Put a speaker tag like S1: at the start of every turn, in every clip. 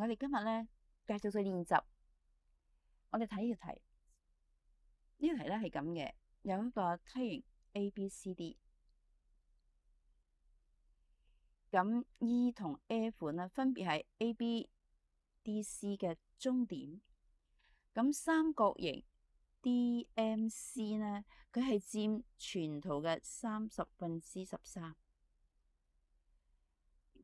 S1: 我哋今日咧繼續再練習，我哋睇呢條題。呢條題咧係咁嘅，有一個梯形 ABCD，咁 E 同 F 咧分別係 ABDC 嘅終點，咁三角形 DMC 咧，佢係佔全圖嘅13/13，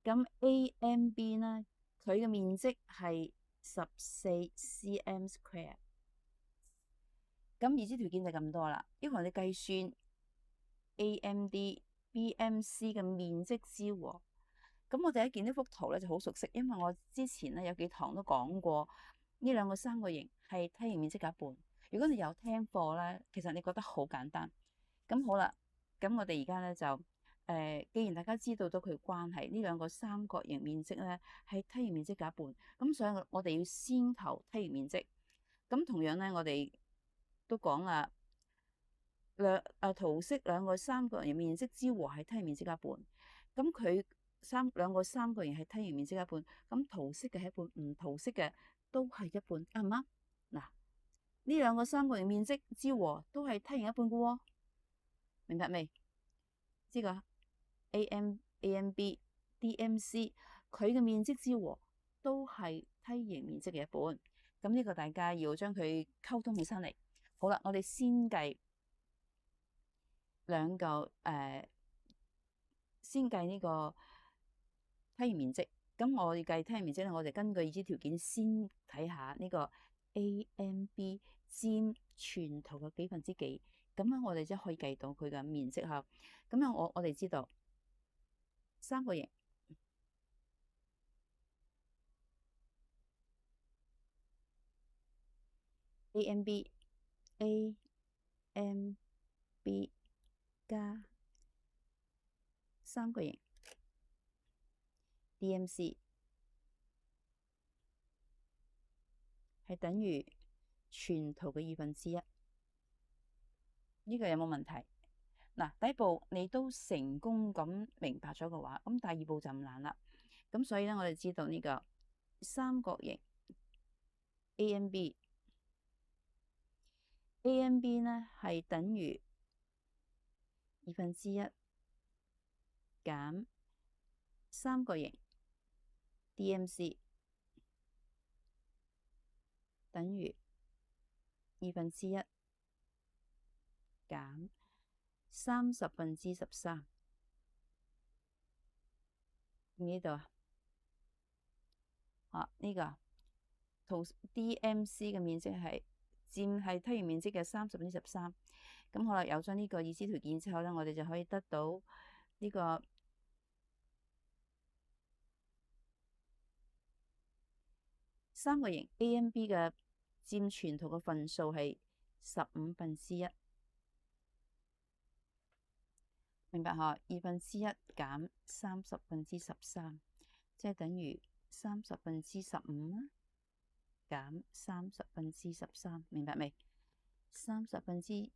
S1: 咁 AMB 咧，佢嘅面積係14 cm²。咁已知條件就咁多啦，要求你計算 AMD、BMC 嘅面積之和。咁我哋一見呢幅圖咧就好熟悉，因為我之前咧有幾堂都講過呢兩個三角形係梯形面積嘅一半。如果你有聽課咧，其實你覺得好簡單。咁好啦，咁我哋而家咧就既然大家知道到佢關係，呢兩個三角形面積咧係梯形面積嘅一半，咁所以我哋要先求梯形面積。咁同樣咧，我哋都講啦，圖式兩個三角形面積之和係梯形面積嘅一半。咁佢兩個三角形係梯形面積嘅一半，咁圖式嘅係一半，唔圖式嘅都係一半，啱唔啱？嗱，呢兩個三角形面積之和都係梯形一半嘅喎，明白未？呢個 AMB、DMC 佢嘅面積之和都係梯形面積嘅一半。咁呢個大家要將佢溝通起身嚟。好啦，我哋先計先計呢個梯形面積。咁我哋計梯形面積咧，我哋根據已知條件先睇下呢個 AMB 佔全圖嘅幾分之幾。咁樣我哋即係可以計到佢嘅面積嚇。咁樣我哋知道三角形 AMB 加三角形 DMC 係等於全圖嘅1/2。呢個有冇問題？嗱，第一步你都成功咁明白咗嘅話，咁第二步就唔難啦。咁所以咧，我哋知道呢個三角形 AMB 咧係等於1/2減三角形 DMC 等於1/3減30/13。呢度呢個圖 DMC 嘅面積係佔係梯形面積嘅30/13。咁好啦，有咗呢個已知條件之後咧，我哋就可以得到呢個三角形 AMB 嘅佔全圖嘅份數係1/15，明白嗬？1/3減30/13，即係等於30/15減30/13，明白未？30/2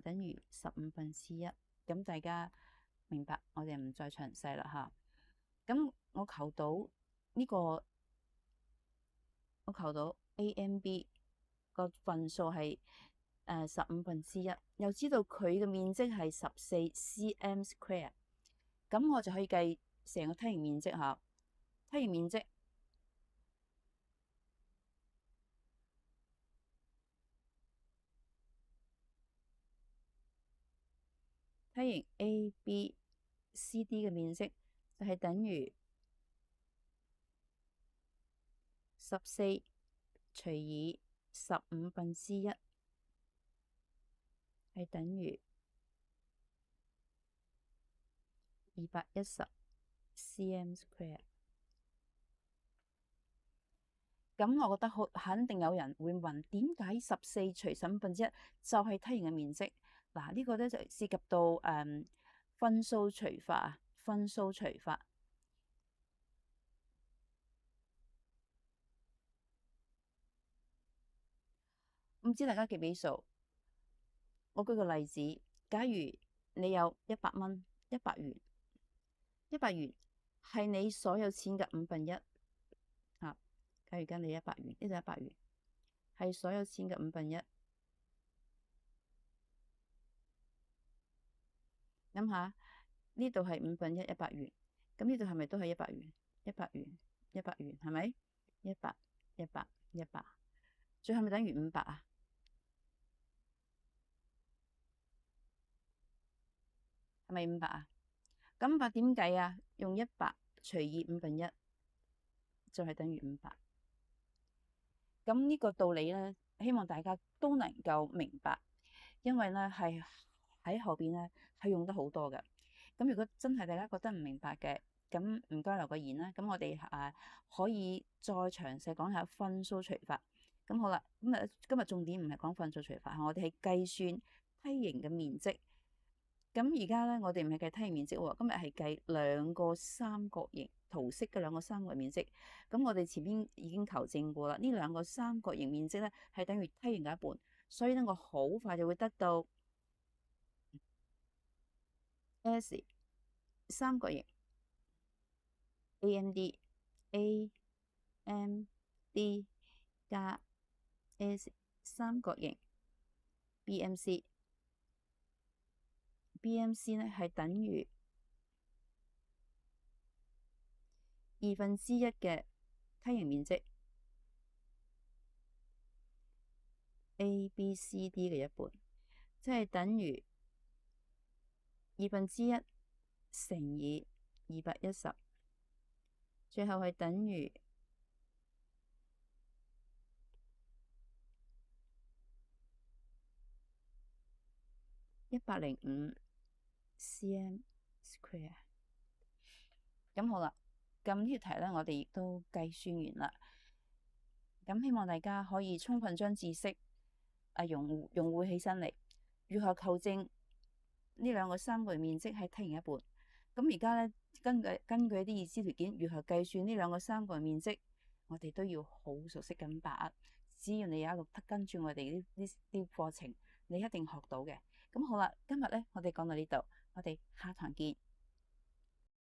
S1: 等於1/15。咁大家明白，我哋唔再詳細啦吓。咁我求到呢個，我求到 AMB 個份數係1/15，又知道佢嘅面積係14 cm²，咁我就可以計成個梯形面積吓。梯形面積梯形 ABCD 嘅面積就係等於14除以1/15，係等於210 cm²。咁我覺得肯定有人會問，點解14除1/15就係梯形嘅面積？嗱，呢個咧就涉及到分數除法啊，分數除法。唔知大家記唔記數？我舉個例子，假如你有100蚊，100元，100元係你所有錢嘅1/5。假如間你100元，呢度100元，係所有錢嘅1/5。諗下呢度係1/5 100元，咁呢度係咪都係100元？100元，100元係咪？100、100、100，最後咪等於500啊？係咪500啊？咁500點計啊？用100除以1/5，就係等於500。咁呢個道理咧，希望大家都能夠明白，因為咧係喺後邊咧係用得好多嘅。咁如果真係大家覺得唔明白嘅，咁唔該留個言啦。咁我哋可以再詳細講下分數除法。咁好啦，今日重點唔係講分數除法，我哋係計算梯形嘅面積。咁而家咧，我哋唔係計梯形面積喎，今日係計兩個三角形圖式嘅兩個三角形面積。咁我哋前邊已經求證過啦，呢兩個三角形面積咧係等於梯形嘅一半，所以咧我好快就會得到 S 三角形 AMD 加 S 三角形 BMC 咧係等於1/2嘅梯形面積 ABCD 嘅一半，即係等於1/2乘以210，最後係等於105 cm square。咁好啦，咁呢條題咧，我哋亦都計算完啦。咁希望大家可以充分將知識融會起身嚟，如何求證呢兩個三角形面積係梯形一半。咁而家咧，根據一啲已知條件，如何計算呢兩個三角形面積，我哋都要好熟悉咁把握。只要你有一路跟住我哋啲課程，你一定學到嘅。咁好啦，今日咧我哋講到呢度，我哋下堂見。